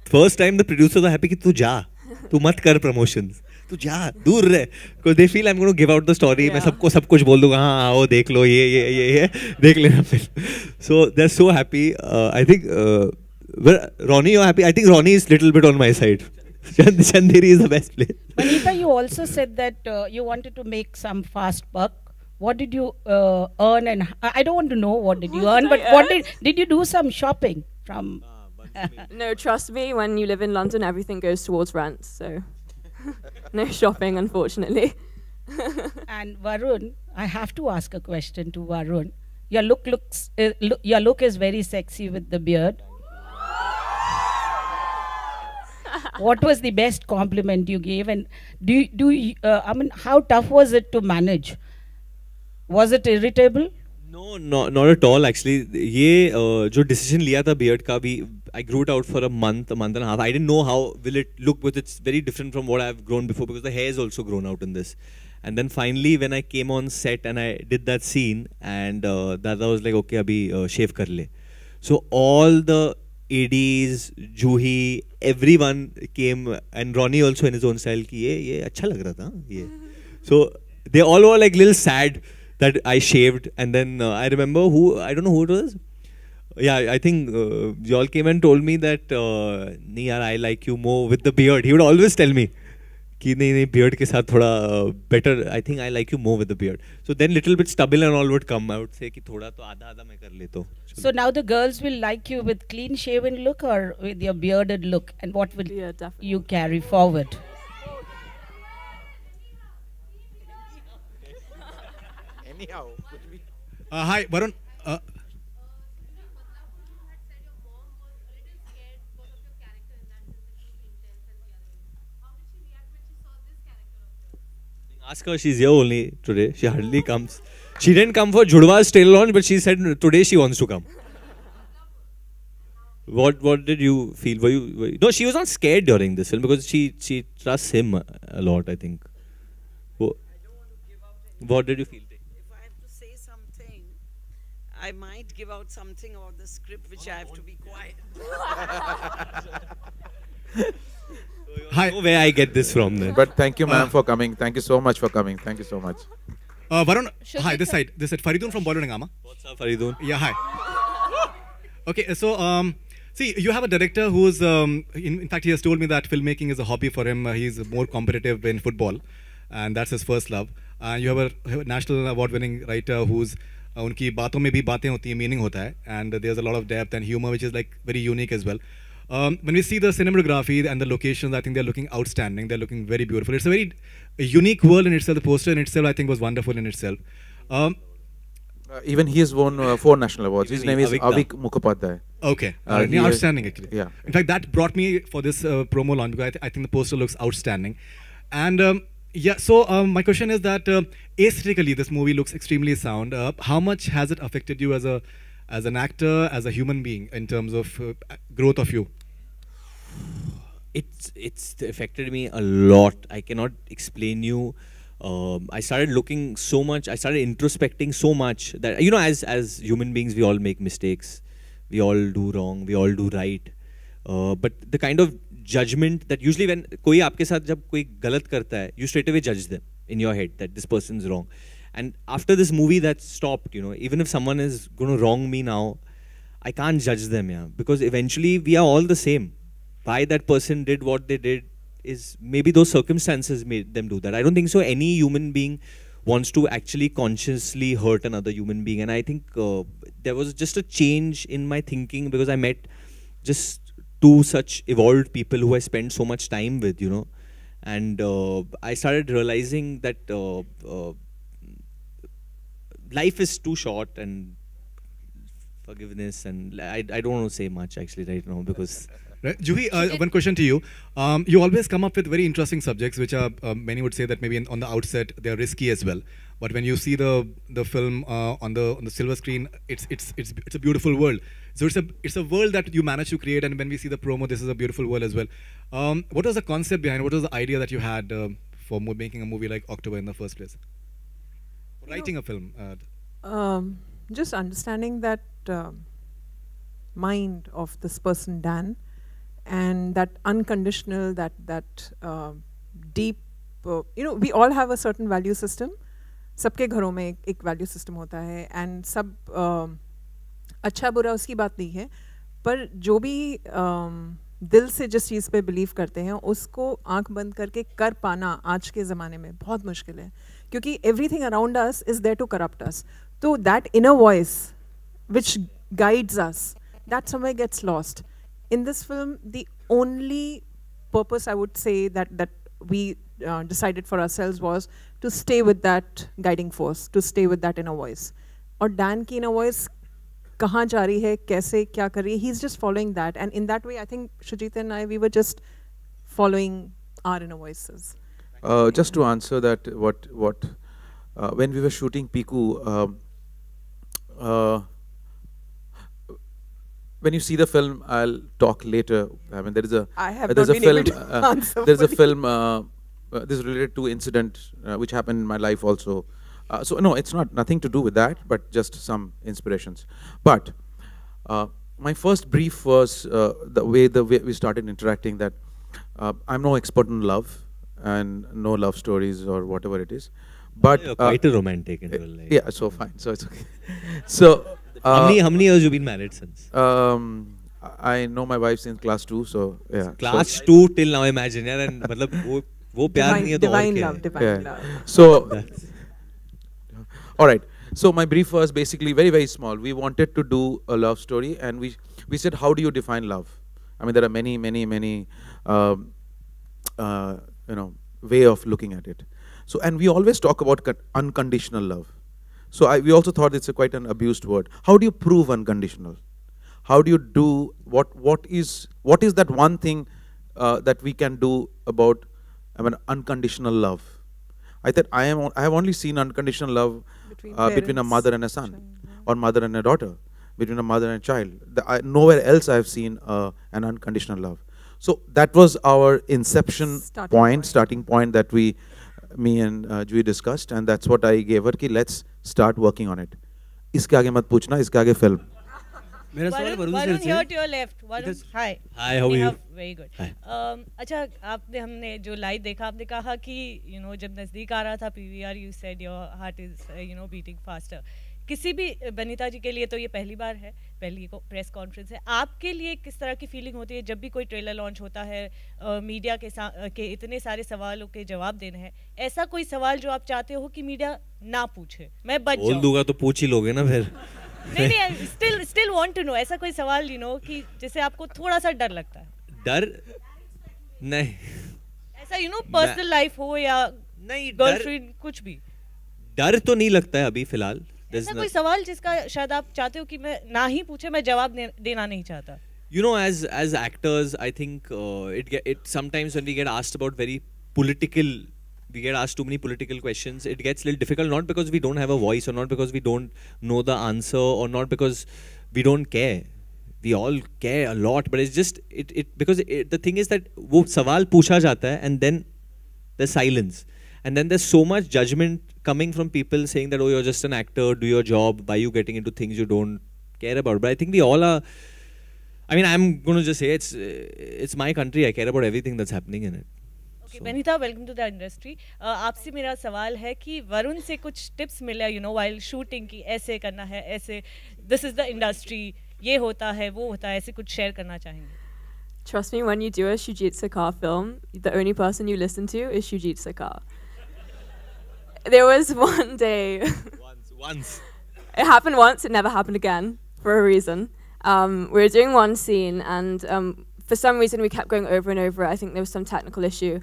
First time the producers are happy कि तू जा, तू मत कर promotions, तू जा, दूर रह. Because they feel I'm going to give out the story. मैं सबको सब कुछ बोल दूँगा. हाँ, आओ देख लो ये देख लेना फिर. So they're so happy. I think. Ronnie, you're happy? I think Ronnie is a little bit on my side. Chanderi is the best player.
Banita, you also said that you wanted to make some fast buck. What did you earn? And I don't want to know what did you earn, but what did you do some shopping from?
No, trust me, when you live in London, everything goes towards rent. So no shopping, unfortunately.
And Varun, I have to ask a question to Varun. Your look is very sexy with the beard. What was the best compliment you gave? And I mean, how tough was it to manage? Was it irritable?
No, not at all actually. ये जो decision लिया था beard का भी, I grew it out for a month and a half. I didn't know how will it look, but it's very different from what I've grown before because the hair is also grown out in this. And then finally when I came on set and I did that scene and Dada was like, okay, abhi shave kar le. So all the ADs, Juhi, everyone came, and Ronnie also in his own style ki ye अच्छा लग रहा था ये. So they all were like little sad that I shaved, and then I remember I don't know who it was. Yeah, I think you all came and told me that nahi yaar, I like you more with the beard. He would always tell me कि नहीं beard के साथ थोड़ा better. I think I like you more with the beard. So then little bit stubble and all would come. I would say कि थोड़ा तो आधा मैं कर लेता हूँ.
So now the girls will like you with clean shaven look or with your bearded look, and what will you carry forward?
Anyhow.
Hi, Varun.
Ask her, she's here only today. She hardly comes. She didn't come for Judwa's tail launch, but she said today she wants to come. What did you feel? Were you no, she was not scared during this film because she trusts him a lot, I think. What did you feel?
If I have to say something, I might give out something about the script which I have to be quiet.
Hi. No way I get this from then.
But thank you, ma'am, for coming. Thank you so much for coming. Thank you so much.
Varun, hi, this side. Faridun from Bollywood Hungama.
What's up, Faridun?
Yeah, hi. Okay, so see, you have a director who's, in fact, he has told me that filmmaking is a hobby for him. He's more competitive in football, and that's his first love. And you have a national award-winning writer who's उनकी बातों में भी बातें होती हैं, meaning होता है, and there's a lot of depth and humor which is like very unique as well. When we see the cinematography and the locations, I think they're looking outstanding. They're looking very beautiful. It's a very unique world in itself. The poster in itself, I think, was wonderful in itself.
Even he has won 4 national awards. His name is Avik Mukhopadhyay.
Okay, outstanding actually.
Yeah.
In fact, that brought me for this promo launch because I think the poster looks outstanding. And yeah, so my question is that aesthetically, this movie looks extremely sound. How much has it affected you as an actor, as a human being, in terms of growth of you?
It's affected me a lot. I cannot explain you. I started looking so much. I started introspecting so much that, you know, as human beings, we all make mistakes. We all do wrong. We all do right. But the kind of judgment that usually when कोई आपके साथ जब कोई गलत करता है, you straight away judge them in your head that this person's wrong. And after this movie, that stopped. You know, even if someone is going to wrong me now, I can't judge them, yeah, because eventually we are all the same. Why that person did what they did is maybe those circumstances made them do that. I don't think so any human being wants to actually consciously hurt another human being. And I think there was just a change in my thinking because I met just 2 such evolved people who I spent so much time with, you know. And I started realizing that life is too short, and forgiveness, and I don't want to say much actually right now because...
Right. Juhi, one question to you. You always come up with very interesting subjects, which are many would say that maybe on the outset they are risky as well. But when you see the film on the silver screen, it's a beautiful world. So it's a world that you managed to create, and when we see the promo, this is a beautiful world as well. What was the concept behind? What was the idea that you had for making a movie like October in the first place? Writing a film.
Just understanding that mind of this person Dan. And that unconditional, that deep, you know, we all have a certain value system. सबके घरों में एक value system होता है, and सब अच्छा बुरा उसकी बात नहीं है, पर जो भी दिल से जिस चीज़ पे believe करते हैं, उसको आँख बंद करके कर पाना आज के ज़माने में बहुत मुश्किल है, क्योंकि everything around us is there to corrupt us. So that inner voice, which guides us, that somewhere gets lost. In this film, the only purpose I would say that we decided for ourselves was to stay with that guiding force, to stay with that inner voice. और Dan की inner voice कहाँ जा रही है, कैसे क्या कर रही है, he's just following that, and in that way I think Shujit and I, we were just following our inner voices.
Just to answer that, when we were shooting Piku, when you see the film, I'll talk later. I mean, there's a film. There's a film. This is related to incident which happened in my life also. So no, it's nothing to do with that, but just some inspirations. But my first brief was the way we started interacting. That I'm no expert in love and no love stories or whatever it is. But
you're quite a romantic in real life.
Yeah, so fine. So it's okay. So
how many years you been married since?
I know my wife since class 2. So yeah.
Class 2 till now, imagine, yaar, and मतलब वो प्यार नहीं है तो और क्या है?
Divine love.
So, all right. So my brief was basically very, very small. We wanted to do a love story, and we said, how do you define love? I mean, there are many way of looking at it. So, and we always talk about unconditional love. So we also thought it's quite an abused word. How do you prove unconditional? How do you do what is that one thing that we can do about unconditional love? I thought I have only seen unconditional love between a mother and a son, or mother and a daughter, between a mother and a child. Nowhere else I have seen an unconditional love. So that was our inception starting point that me and Juhi discussed, and that's what I gave her. Ki let's start working on it. इसके आगे मत पूछना, इसके आगे film.
Varun here to your left. Varun, hi.
Hi, how are you?
Very good.
Hi.
अच्छा, हमने जो live देखा, आपने कहा कि जब नजदीक आ रहा था PVR, you said your heart is beating faster. किसी भी बनीता जी के लिए तो ये पहली बार है, पहली प्रेस कॉन्फ्रेंस है. आपके लिए किस तरह की फीलिंग होती है जब भी कोई ट्रेलर लॉन्च होता है, मीडिया के इतने सारे सवालों के जवाब देने हैं? ऐसा कोई सवाल जो आप चाहते हो कि मीडिया ना पूछे, मैं बच जाऊं?
बोल दूंगा तो पूछ ही लोगे ना फिर.
नहीं, still want to know. ऐसा कोई सवाल कि जिसे आपको थोड़ा सा डर लगता है?
डर नहीं,
ऐसा पर्सनल लाइफ हो या नहीं, गर्लफ्रेंड, कुछ भी
डर तो नहीं लगता है अभी फिलहाल.
ऐसा कोई सवाल जिसका शायद आप चाहते हो कि मैं ना ही पूछे, मैं जवाब देना नहीं चाहता?
As actors, I think it sometimes when we get asked about we get asked too many political questions, it gets a little difficult, not because we don't have a voice, or not because we don't know the answer, or not because we don't care. We all care a lot, but it's just because the thing is that वो सवाल पूछा जाता है, and then there's silence, and then there's so much judgment coming from people saying that, oh, you're just an actor, do your job, why are you getting into things you don't care about? But I think we all are. I mean, I'm going to just say it's my country. I care about everything that's happening in it.
Okay, Benita, welcome to the industry. आपसे मेरा सवाल है कि वरुण से कुछ tips मिले, while shooting कि ऐसे करना है, ऐसे, this is the industry, ये होता है, वो होता है, ऐसे कुछ share करना चाहेंगे?
Trust me, when you do a Shoojit Sircar film, the only person you listen to is Shoojit Sircar. There was one day.
Once.
It happened once. It never happened again for a reason. We were doing one scene, and for some reason we kept going over and over it. I think there was some technical issue,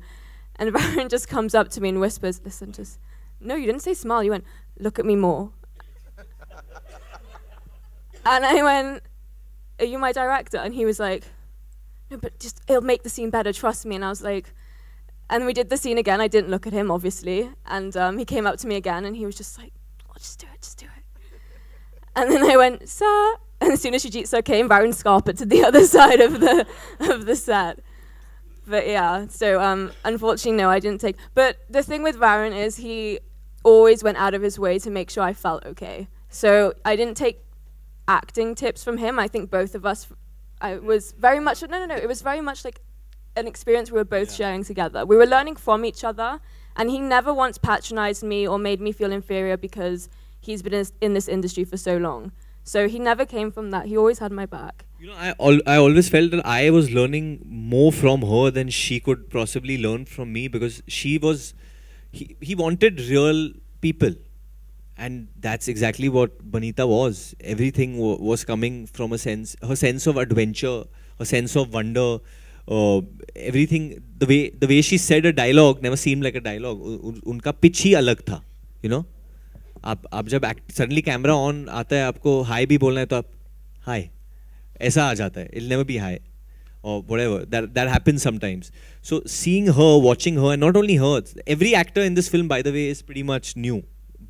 and Varun just comes up to me and whispers, "Listen, just no, you didn't say smile. You went, look at me more." And I went, "Are you my director?" And he was like, "No, but just it'll make the scene better. Trust me." And I was like. And we did the scene again. I didn't look at him, obviously. And he came up to me again, and he was just like, "Oh, just do it, just do it." And then I went, "Sir." And as soon as Shoojit Sir came, Varun scarpered to the other side of the set. But yeah, so unfortunately, no, I didn't take. But the thing with Varun is he always went out of his way to make sure I felt okay. So I didn't take acting tips from him. I think both of us, it was very much like an experience we were both sharing together. We were learning from each other, and he never once patronized me or made me feel inferior because he's been in this industry for so long. So he never came from that. He always had my back.
I always felt that I was learning more from her than she could possibly learn from me, because he wanted real people, and that's exactly what Banita was. Everything was coming from her sense of adventure, her sense of wonder. Everything, the way she said a dialogue never seemed like a dialogue. उनका pitch ही अलग था, आप जब suddenly camera on आता है, आपको hi भी बोलना है तो आप hi ऐसा आ जाता है. It'll never be hi. or whatever. That happens sometimes. So seeing her, watching her, and not only her, every actor in this film, by the way, is pretty much new.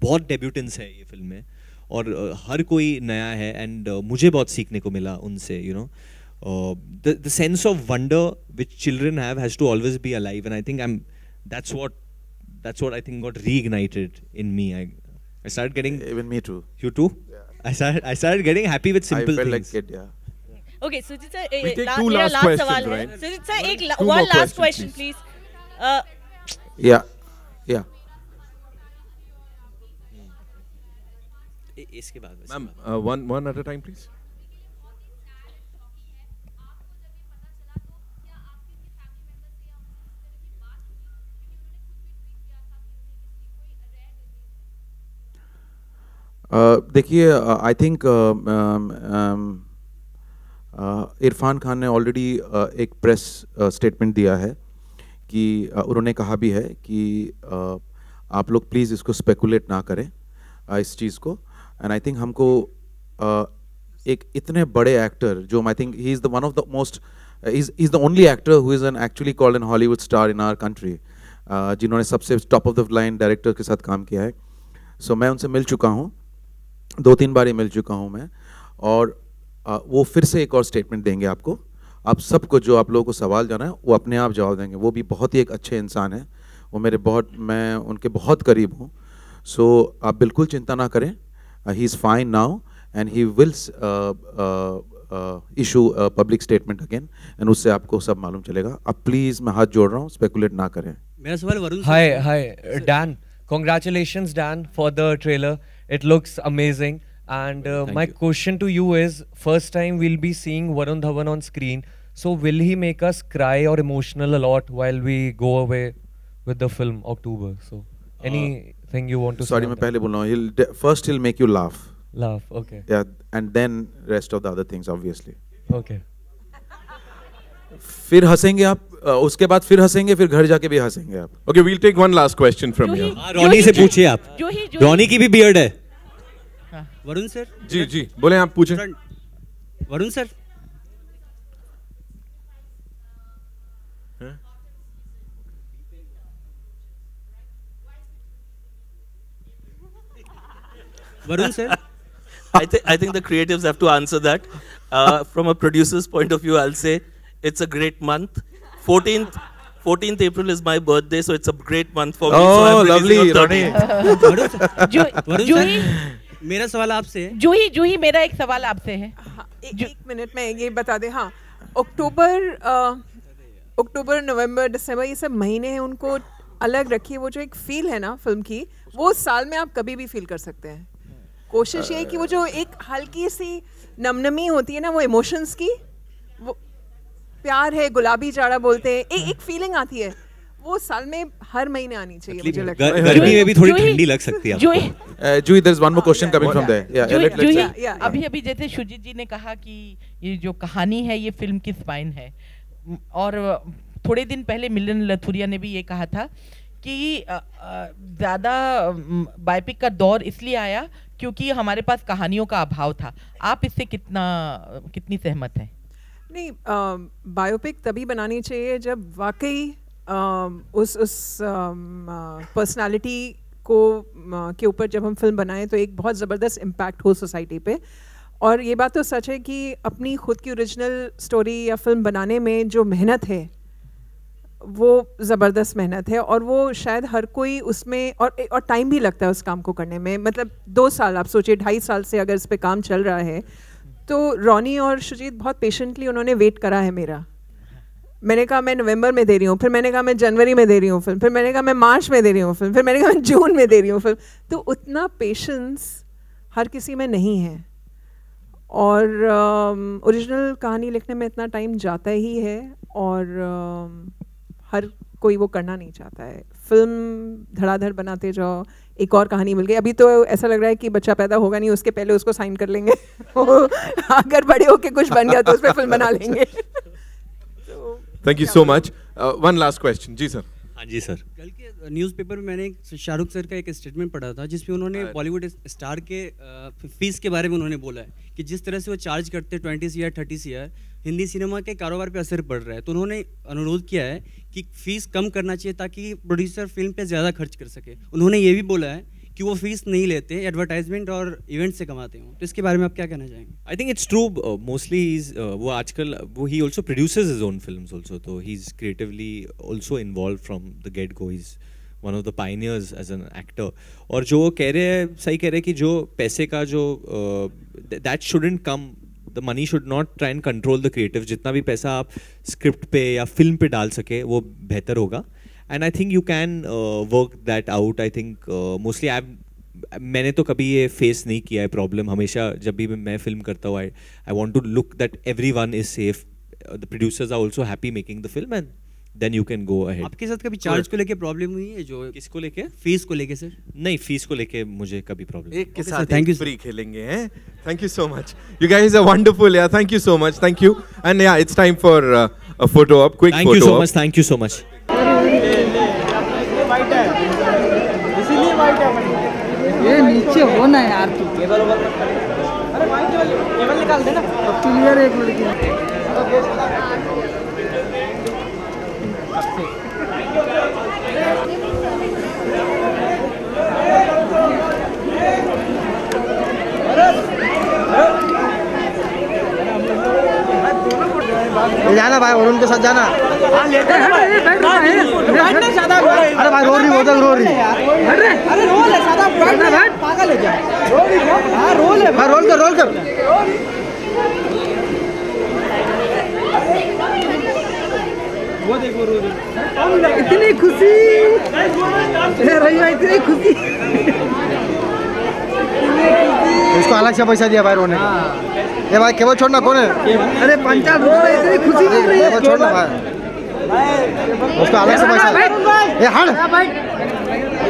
बहुत debutants है ये film में, और हर कोई नया है, and मुझे बहुत सीखने को मिला उनसे, you know. The sense of wonder which children have has to always be alive, and I think that's what I think got reignited in me. I started getting.
Even me too.
You too? Yeah. I started getting happy with simple things.
I felt like kid, yeah.
Okay, Sujit sir,
we take two last questions, right?
Sujit sir, one last question, please.
Yeah.
इसके बाद.
Ma'am, one at a time, please.
देखिए, I think Irfan Khan ने already एक press statement दिया है कि उन्होंने कहा भी है कि आप लोग प्लीज़ इसको स्पेकुलेट ना करें इस चीज़ को, एंड आई थिंक हमको एक इतने बड़े एक्टर जो I think he is the one of the most is the only actor who is an actually called an Hollywood star in our country, जिन्होंने सबसे top of the line director के साथ काम किया है. सो मैं उनसे मिल चुका हूँ, 2-3 बार ही मिल चुका हूँ मैं, और वो फिर से एक और स्टेटमेंट देंगे आपको. आप सबको जो आप लोगों को सवाल जाना है वो अपने आप जवाब देंगे. वो भी बहुत ही एक अच्छे इंसान हैं, वो मैं उनके बहुत करीब हूँ. सो आप बिल्कुल चिंता ना करें. He is fine now and he will issue public statement again, and उससे आपको सब मालूम चलेगा. आप प्लीज़, मैं हाथ जोड़ रहा हूँ, स्पेकुलेट ना करें.
मेरा सवाल Varun.
Hi Dan, congratulations Dan for the trailer. It looks amazing, and my question to you is, first time we'll be seeing Varun Dhawan on screen, so will he make us cry or emotional a lot while we go away with the film October? So anything you want to say?
Sorry, मैं पहले बोल रहा हूँ. First he'll make you laugh.
Okay.
Yeah, and then rest of the other things obviously.
Okay.
फिर हंसेंगे आप, उसके बाद फिर हंसेंगे, फिर घर जाके भी हंसेंगे आप.
Okay, we'll take one last question from here.
रोनी से पूछिए आप. रोनी की भी बियर्ड है.
वरुण सर.
जी बोले, आप पूछें.
Varun sir. Varun sir.
I think the creatives have to answer that. From a producer's point of view, I'll say it's a great month. 14th April is my birthday, so it's a great month for me.
Oh, so lovely, Ronnie.
जूही, मेरा सवाल आपसे है.
जूही, मेरा एक सवाल आपसे है.
एक मिनट में ये बता दे. हाँ, अक्टूबर, नवंबर, दिसंबर, ये सब महीने हैं, उनको अलग रखिए. वो जो एक फील है ना फिल्म की, वो साल में आप कभी भी फील कर सकते हैं. कोशिश ये है कि वो जो एक हल्की सी नमनमी होती है ना, वो इमोशंस की, वो प्यार है, गुलाबी जाड़ा बोलते हैं, एक फीलिंग आती है, वो साल में हर महीने आनी चाहिए. मुझे लगता है
गर्मी में भी थोड़ी ठंडी लग सकती है.
जूही, there is one more question coming from there.
Yeah, अभी जैसे शुजित जी ने कहा कि ये जो कहानी है ये फिल्म की स्पाइन है, और थोड़े दिन पहले मिलन लथुरिया ने भी ये कहा था कि ज़्यादा बायोपिक का दौर इसलिए आया क्योंकि हमारे पास कहानियों का अभाव था. आप इससे कितनी सहमत हैं?
नहीं, बायोपिक तभी बनानी चाहिए जब वाकई उस पर्सनालिटी के ऊपर जब हम फिल्म बनाएं तो एक बहुत ज़बरदस्त इम्पैक्ट हो सोसाइटी पे. और ये बात तो सच है कि अपनी खुद की ओरिजिनल स्टोरी या फिल्म बनाने में जो मेहनत है वो ज़बरदस्त मेहनत है, और वो शायद हर कोई उसमें, और टाइम भी लगता है उस काम को करने में. मतलब 2 साल, आप सोचिए 2.5 साल से अगर इस पे काम चल रहा है, तो रॉनी और शुजीत बहुत पेशेंटली उन्होंने वेट करा है मेरा. मैंने कहा मैं नवंबर में दे रही हूँ, फिर मैंने कहा मैं जनवरी में दे रही हूँ फिल्म, फिर मैंने कहा मैं मार्च में दे रही हूँ फिल्म, फिर मैंने कहा मैं जून में दे रही हूँ फिल्म. तो उतना पेशेंस हर किसी में नहीं है, और ओरिजिनल कहानी लिखने में इतना टाइम जाता ही है, और हर कोई वो करना नहीं चाहता है. फिल्म धड़ाधड़ बनाते जाओ, एक और कहानी मिल गई. अभी तो ऐसा लग रहा है कि बच्चा पैदा होगा नहीं उसके पहले उसको साइन कर लेंगे. अगर बड़े होके कुछ बन गया तो उस पर फिल्म बना लेंगे.
Thank you so much. One last question. Ji sir.
हाँ जी सर।
कल के न्यूज़पेपर में मैंने एक शाहरुख सर का एक स्टेटमेंट पढ़ा था जिसमें उन्होंने बॉलीवुड स्टार के फीस के बारे में उन्होंने बोला है कि जिस तरह से वो चार्ज करते 20 CR 30 CR हिंदी सिनेमा के कारोबार पे असर पड़ रहा है। तो उन्होंने अनुरोध किया है कि फीस कम करना चाहिए ताकि प्रोड्यूसर फिल्म पे ज़्यादा खर्च कर सके। उन्होंने ये भी बोला है कि वो फीस नहीं लेते, एडवर्टाइजमेंट और इवेंट से कमाते हो। तो इसके बारे में आप क्या कहना चाहेंगे?
I think it's true. Mostly वो आजकल वो he also producers his own films also, तो he is creatively also involve from the get go. He is one of the pioneers as an actor. और जो वो कह रहे हैं, सही कह रहे हैं कि जो पैसे का जो that shouldn't come, the money should not try and control the creative. जितना भी पैसा आप स्क्रिप्ट पे या फिल्म पे डाल सके वो बेहतर होगा। And I think you can work that out. I think mostly मैंने तो कभी ये फेस नहीं किया है प्रॉब्लम। हमेशा जब भी मैं फिल्म करता हूँ, I want to look that everyone is safe, the producers are also happy making the film and then you can go ahead.
आपके साथ कभी चार्ज को लेके प्रॉब्लम हुई है? जो
किसको लेके?
फीस को लेके सर?
नहीं, फीस को लेके मुझे कभी प्रॉब्लम।
एक के साथ थैंक यू फ्री खेलेंगे हैं। Thank you so much, you guys are wonderful. Yeah thank you so much, thank you. And yeah it's time for a photo op, quick photo.
Thank you so much, thank you so much.
इसीलिए white है। ये नीचे हो ना यार तू। Cable अरे भाई केबल निकाल दे ना। क्लियर एक लड़की। जाना भाई, वरुण के साथ जाना। अरे भाई रो रही रो रही। अरे रोल है सादा, पागल है क्या? रोल है भाई, रोल कर। वो देखो रो रही। इतनी खुशी रही, इतनी खुशी। उसको अलग से पैसा दिया भाई रोने। ये भाई केवल छोड़ना कौन है? अरे पंचायत इतनी खुशी नहीं रही है। छोड़ना भाई, उसको अलग से पैसा। ये हट,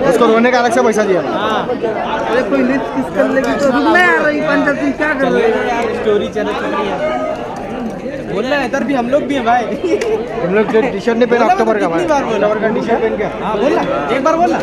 उसको रोने का अलग से पैसा दिया। अरे कोई लिस्ट किस कर लेगी तो रुकना यार। पंचायत तुम क्या कर रहे हो? स्टोरी चल रही है। बोलना है इधर भी हम लोग भी हैं भाई। हम लोग टी शर्ट नहीं पहना अक्टूबर का भाई। अक्टूबर का टी शर्ट पहन के। हाँ बोलना, एक बार बोलना।